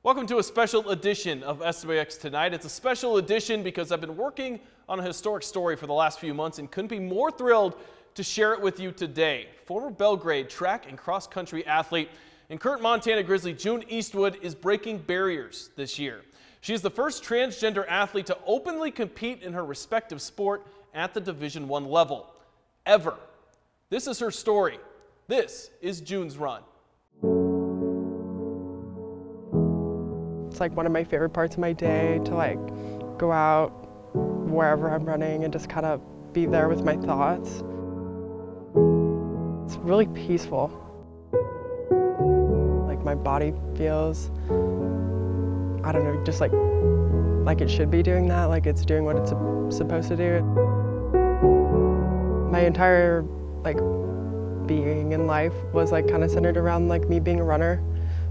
Welcome to a special edition of SWX Tonight. It's a special edition because I've been working on a historic story for the last few months and couldn't be more thrilled to share it with you today. Former Belgrade track and cross-country athlete and current Montana Grizzly June Eastwood is breaking barriers this year. She is the first transgender athlete to openly compete in her respective sport at the Division I level, ever. This is her story. This is June's run. It's like one of my favorite parts of my day to go out wherever I'm running and just kind of be there with my thoughts. It's really peaceful. Like my body feels, I don't know, just like it should be doing that, like it's doing what it's supposed to do. My entire being in life was kind of centered around me being a runner.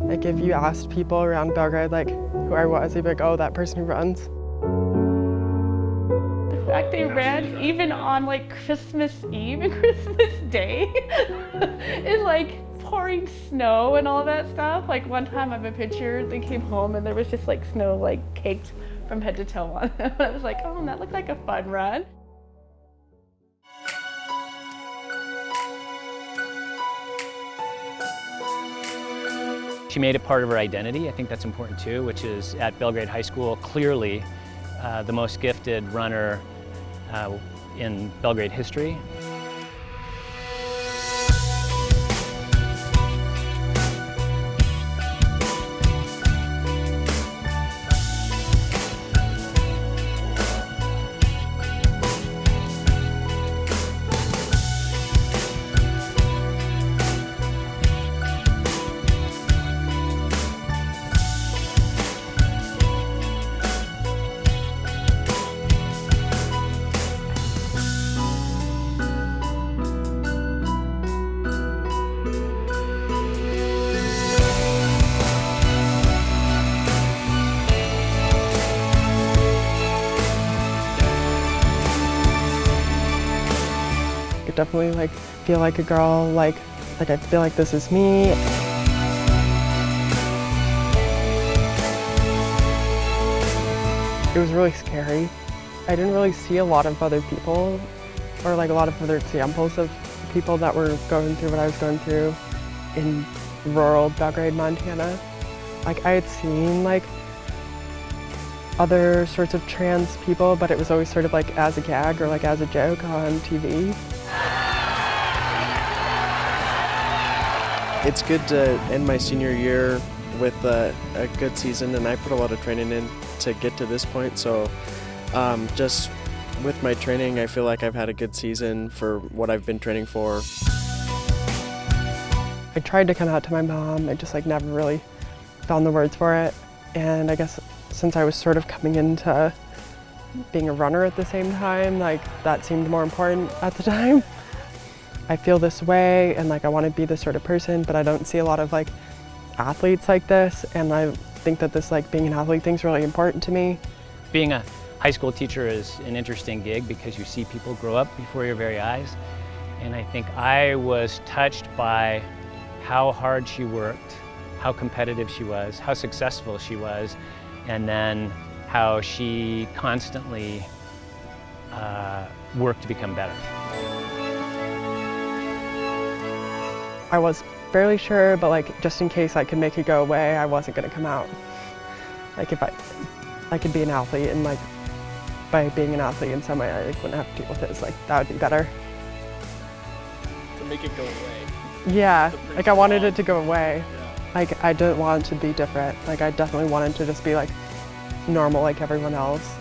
Like if you asked people around Belgrade who I was, they'd be like, oh, that person who runs. The fact they ran even on Christmas Eve and Christmas Day in pouring snow and all that stuff. One time I have a picture, they came home and there was just snow caked from head to toe on them. I was like, oh, that looked like a fun run. She made it part of her identity. I think that's important too, which is at Belgrade High School, clearly the most gifted runner in Belgrade history. I definitely feel like a girl, I feel like this is me. It was really scary. I didn't really see a lot of other people or a lot of other examples of people that were going through what I was going through in rural Belgrade, Montana. I had seen other sorts of trans people, but it was always sort of as a gag or as a joke on TV. It's good to end my senior year with a good season, and I put a lot of training in to get to this point. So just with my training, I feel like I've had a good season for what I've been training for. I tried to come out to my mom. I just never really found the words for it. And I guess since I was sort of coming into being a runner at the same time, that seemed more important at the time. I feel this way and I want to be this sort of person, but I don't see a lot of athletes like this, and I think that this being an athlete thing's really important to me. Being a high school teacher is an interesting gig because you see people grow up before your very eyes. And I think I was touched by how hard she worked, how competitive she was, how successful she was, and then how she constantly worked to become better. I was fairly sure, but just in case I could make it go away, I wasn't going to come out. If I could be an athlete, and by being an athlete in some way, I wouldn't have to deal with it. That would be better. To make it go away. Yeah, I wanted it to go away. Yeah. I didn't want it to be different. I definitely wanted to just be normal like everyone else,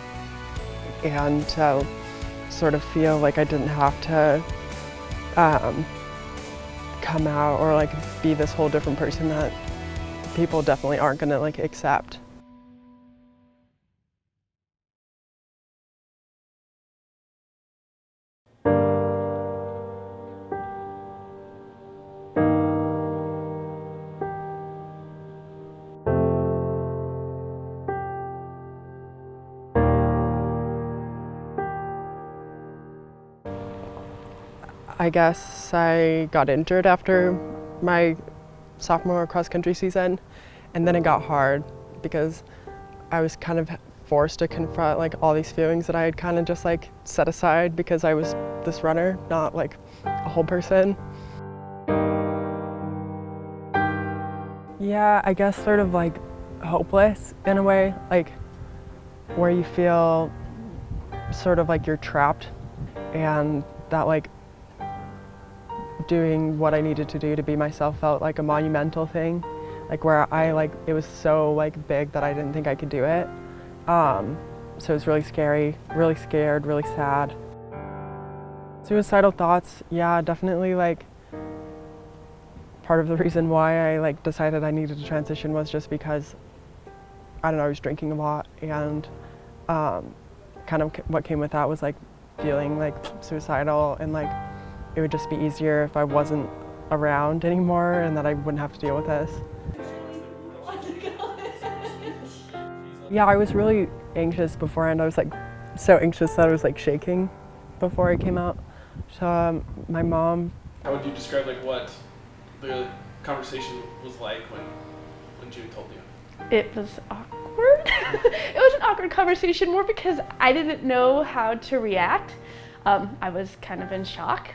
and to sort of feel I didn't have to come out or be this whole different person that people definitely aren't going to accept. I guess I got injured after my sophomore cross-country season, and then it got hard because I was kind of forced to confront like all these feelings that I had kind of just like set aside because I was this runner, not like a whole person. Yeah, I guess sort of like hopeless in a way, like where you feel sort of like you're trapped, and that like doing what I needed to do to be myself felt like a monumental thing, like where I like it was so like big that I didn't think I could do it. So it was really scary, really scared, really sad. Suicidal thoughts, yeah, definitely like part of the reason why I like decided I needed to transition was just because, I don't know, I was drinking a lot, and kind of what came with that was like feeling like suicidal, and like it would just be easier if I wasn't around anymore and that I wouldn't have to deal with this. Yeah, I was really anxious beforehand. I was like so anxious that I was like shaking before I came out. So my mom. How would you describe like what the conversation was like when June told you? It was awkward. It was an awkward conversation more because I didn't know how to react. I was kind of in shock,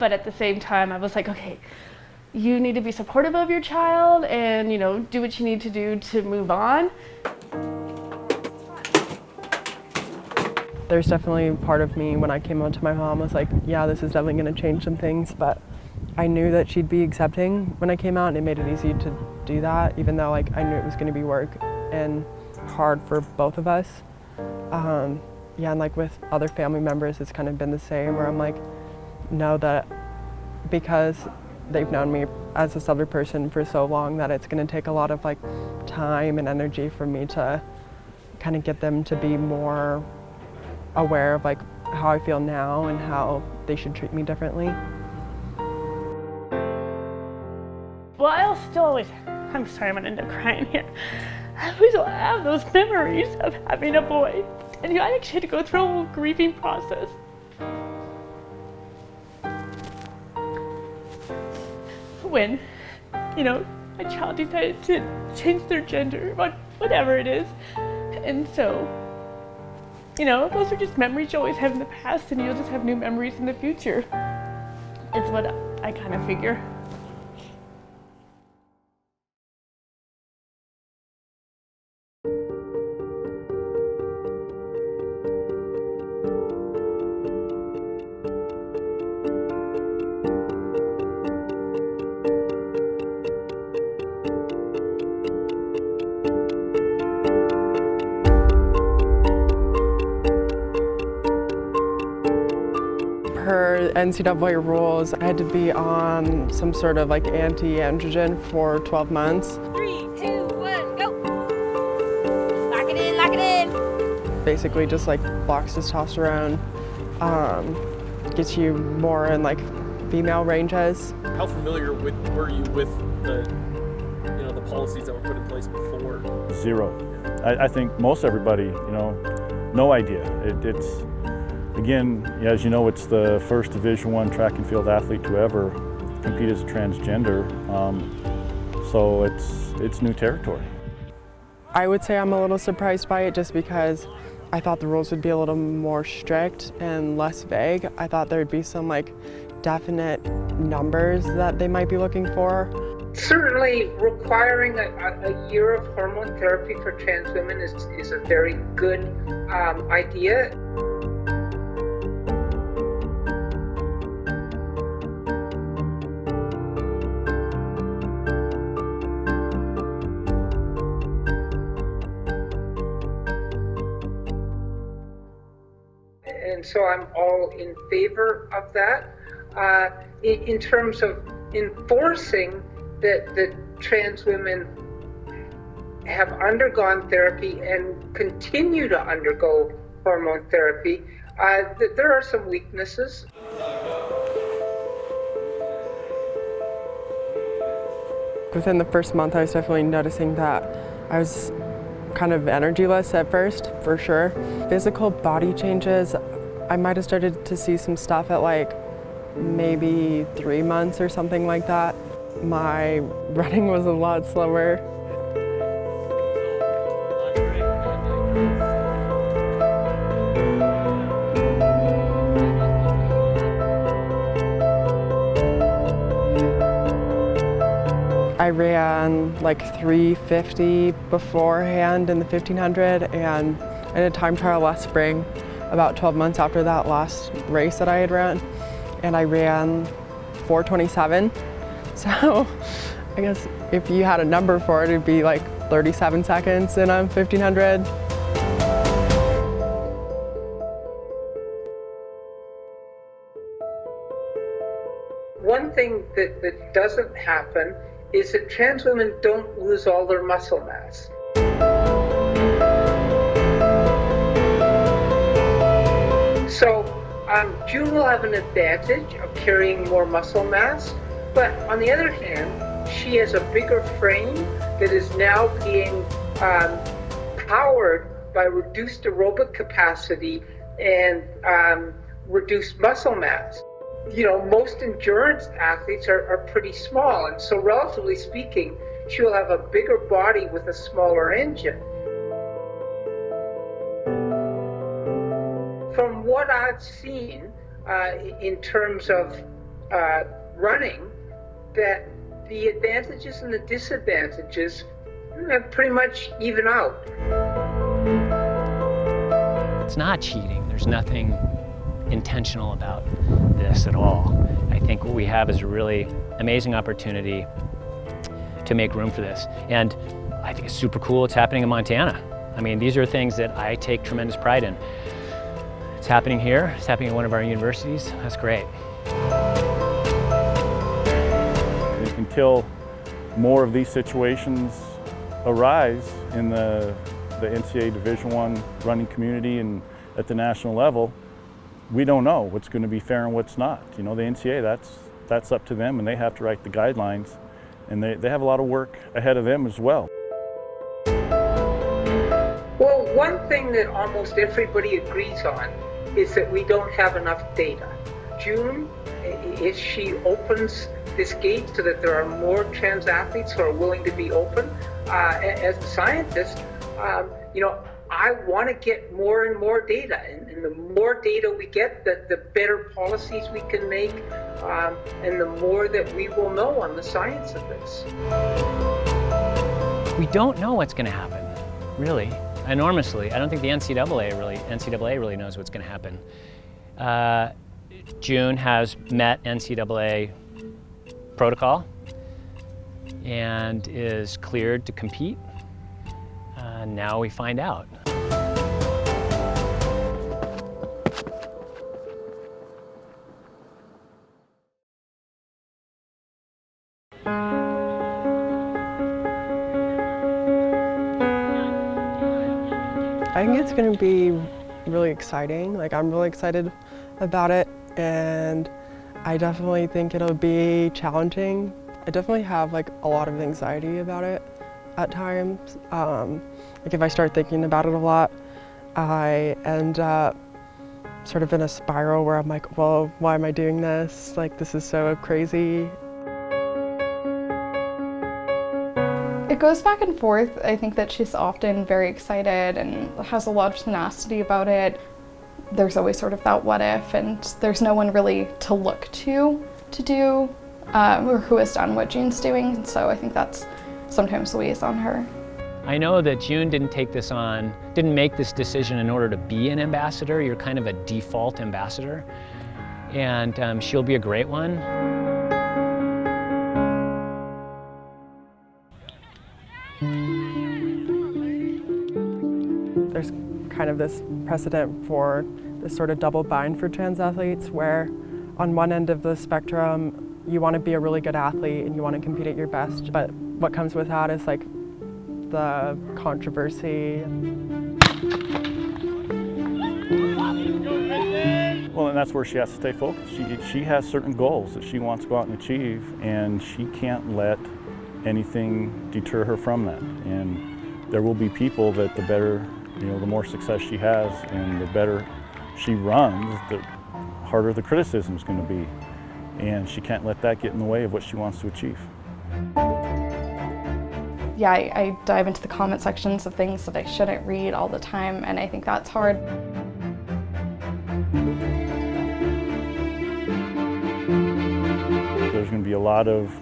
but at the same time I was like, okay, you need to be supportive of your child and, you know, do what you need to do to move on. There's definitely part of me when I came home to my mom was like, yeah, this is definitely going to change some things, but I knew that she'd be accepting when I came out, and it made it easy to do that, even though like I knew it was going to be work and hard for both of us. Yeah, and like with other family members, it's kind of been the same, where I'm like, know that because they've known me as this other person for so long, that it's going to take a lot of like time and energy for me to kind of get them to be more aware of like how I feel now and how they should treat me differently. Well, I'll still always, I'm sorry, I'm gonna end up crying here. I always will have those memories of having a boy. And you know, I actually had to go through a whole grieving process. When, you know, my child decided to change their gender, whatever it is. And so, you know, those are just memories you always have in the past, and you'll just have new memories in the future. It's what I kind of figure. Per NCAA rules, I had to be on some sort of like anti-androgen for 12 months. 3, 2, 1, go! Lock it in, lock it in! Basically just like blocks testosterone, gets you more in like female ranges. How familiar were you with the policies that were put in place before? Zero. I think most everybody, no idea. It's again, as you know, it's the first Division I track and field athlete to ever compete as a transgender, so it's new territory. I would say I'm a little surprised by it just because I thought the rules would be a little more strict and less vague. I thought there'd be some like definite numbers that they might be looking for. Certainly requiring a year of hormone therapy for trans women is a very good idea. And so I'm all in favor of that. In terms of enforcing that trans women have undergone therapy and continue to undergo hormone therapy, there are some weaknesses. Within the first month, I was definitely noticing that I was kind of energyless at first, for sure. Physical body changes, I might have started to see some stuff at like maybe 3 months or something like that. My running was a lot slower. ran like 3:50 beforehand in the 1500, and I did a time trial last spring, about 12 months after that last race that I had ran, and I ran 4:27. So I guess if you had a number for it, it'd be like 37 seconds in a 1500. One thing that doesn't happen is that trans women don't lose all their muscle mass. So June will have an advantage of carrying more muscle mass, but on the other hand, she has a bigger frame that is now being powered by reduced aerobic capacity and reduced muscle mass. You know, most endurance athletes are pretty small, and so relatively speaking, she will have a bigger body with a smaller engine. From what I've seen in terms of running, that the advantages and the disadvantages pretty much even out. It's not cheating. There's nothing intentional about this at all. I think what we have is a really amazing opportunity to make room for this. And I think it's super cool it's happening in Montana. I mean, these are things that I take tremendous pride in. It's happening here, it's happening at one of our universities. That's great. Until more of these situations arise in the NCAA Division I running community and at the national level, we don't know what's going to be fair and what's not. You know, the NCAA, that's up to them, and they have to write the guidelines, and they have a lot of work ahead of them as well. Well, one thing that almost everybody agrees on is that we don't have enough data. June, if she opens this gate so that there are more trans athletes who are willing to be open, as a scientist, you know, I want to get more and more data, and the more data we get, the better policies we can make, and the more that we will know on the science of this. We don't know what's going to happen, really, enormously. I don't think the NCAA really knows what's going to happen. June has met NCAA protocol and is cleared to compete. Now we find out. I think it's going to be really exciting. Like, I'm really excited about it, and I definitely think it'll be challenging. I definitely have like a lot of anxiety about it at times. Like, if I start thinking about it a lot, I end up sort of in a spiral where I'm like, well, why am I doing this? Like, this is so crazy. It goes back and forth. I think that she's often very excited and has a lot of tenacity about it. There's always sort of that what if, and there's no one really to look to do, or who has done what June's doing, so I think that's sometimes weighs on her. I know that June didn't make this decision in order to be an ambassador. You're kind of a default ambassador, and she'll be a great one. There's kind of this precedent for this sort of double bind for trans athletes, where on one end of the spectrum, you want to be a really good athlete and you want to compete at your best, but what comes with that is like the controversy. Well, and that's where she has to stay focused. She has certain goals that she wants to go out and achieve, and she can't let anything deter her from that. And there will be people that the better, you know, the more success she has and the better she runs, the harder the criticism is going to be. And she can't let that get in the way of what she wants to achieve. Yeah, I dive into the comment sections of things that I shouldn't read all the time, and I think that's hard. There's going to be a lot of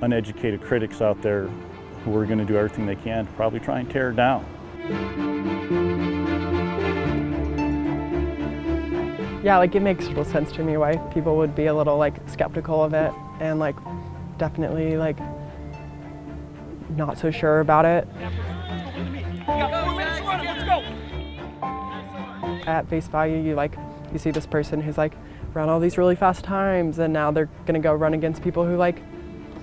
uneducated critics out there who are going to do everything they can to probably try and tear her down. Yeah, like it makes total sense to me why people would be a little like skeptical of it and like definitely like not so sure about it. At face value, you see this person who's like run all these really fast times, and now they're gonna go run against people who like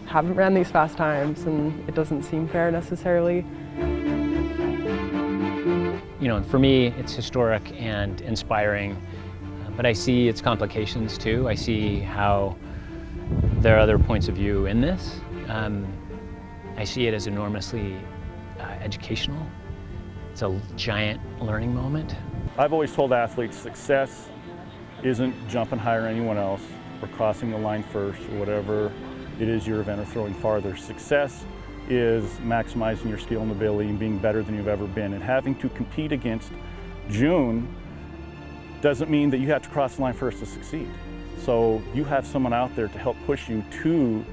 haven't ran these fast times, and it doesn't seem fair necessarily. You know, for me, it's historic and inspiring, but I see its complications too. I see how there are other points of view in this. I see it as enormously educational. It's a giant learning moment. I've always told athletes success isn't jumping higher than anyone else or crossing the line first or whatever it is your event or throwing farther. Success is maximizing your skill and ability and being better than you've ever been. And having to compete against June doesn't mean that you have to cross the line first to succeed. So you have someone out there to help push you to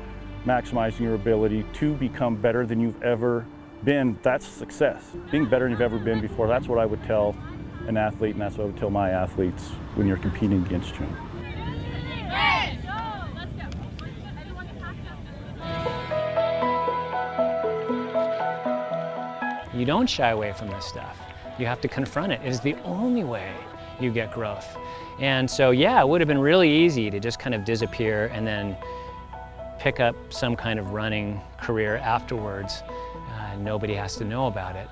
maximizing your ability to become better than you've ever been. That's success. Being better than you've ever been before, that's what I would tell an athlete, and that's what I would tell my athletes when you're competing against June. You don't shy away from this stuff. You have to confront it. It is the only way you get growth. And so, yeah, it would have been really easy to just kind of disappear and then pick up some kind of running career afterwards. Nobody has to know about it.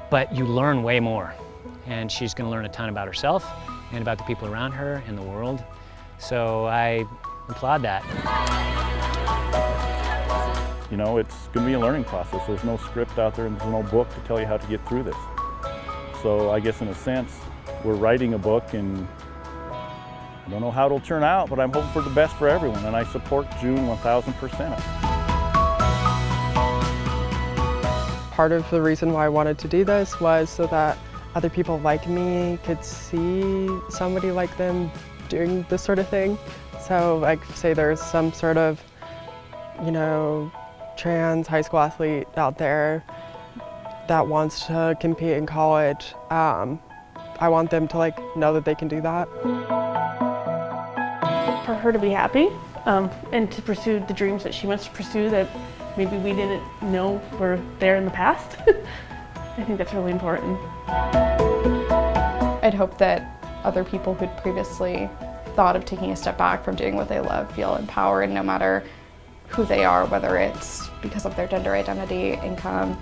But you learn way more. And she's going to learn a ton about herself and about the people around her and the world. So I applaud that. You know, it's going to be a learning process. There's no script out there and there's no book to tell you how to get through this. So I guess in a sense, we're writing a book, and I don't know how it'll turn out, but I'm hoping for the best for everyone, and I support June 1000%. Part of the reason why I wanted to do this was so that other people like me could see somebody like them doing this sort of thing. So like say there's some sort of, you know, trans high school athlete out there that wants to compete in college. I want them to like know that they can do that. For her to be happy and to pursue the dreams that she wants to pursue that maybe we didn't know were there in the past. I think that's really important. I'd hope that other people who'd previously thought of taking a step back from doing what they love feel empowered no matter who they are, whether it's because of their gender identity, income,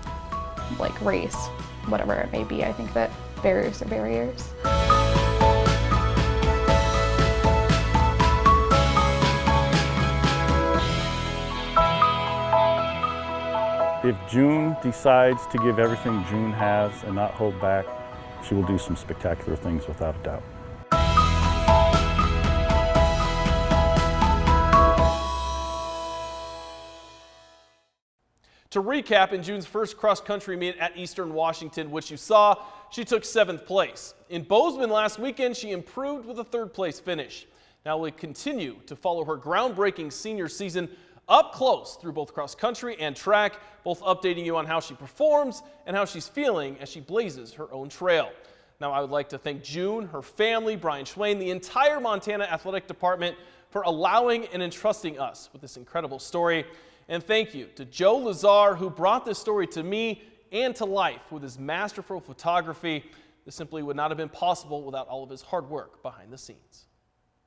like race, whatever it may be. I think that barriers are barriers. If June decides to give everything June has and not hold back, she will do some spectacular things without a doubt. To recap, in June's first cross-country meet at Eastern Washington, which you saw, she took 7th place. In Bozeman last weekend, she improved with a 3rd place finish. Now we'll continue to follow her groundbreaking senior season up close through both cross-country and track, both updating you on how she performs and how she's feeling as she blazes her own trail. Now I would like to thank June, her family, Brian Schwain, the entire Montana Athletic Department for allowing and entrusting us with this incredible story. And thank you to Joe Lazar, who brought this story to me and to life with his masterful photography. This simply would not have been possible without all of his hard work behind the scenes.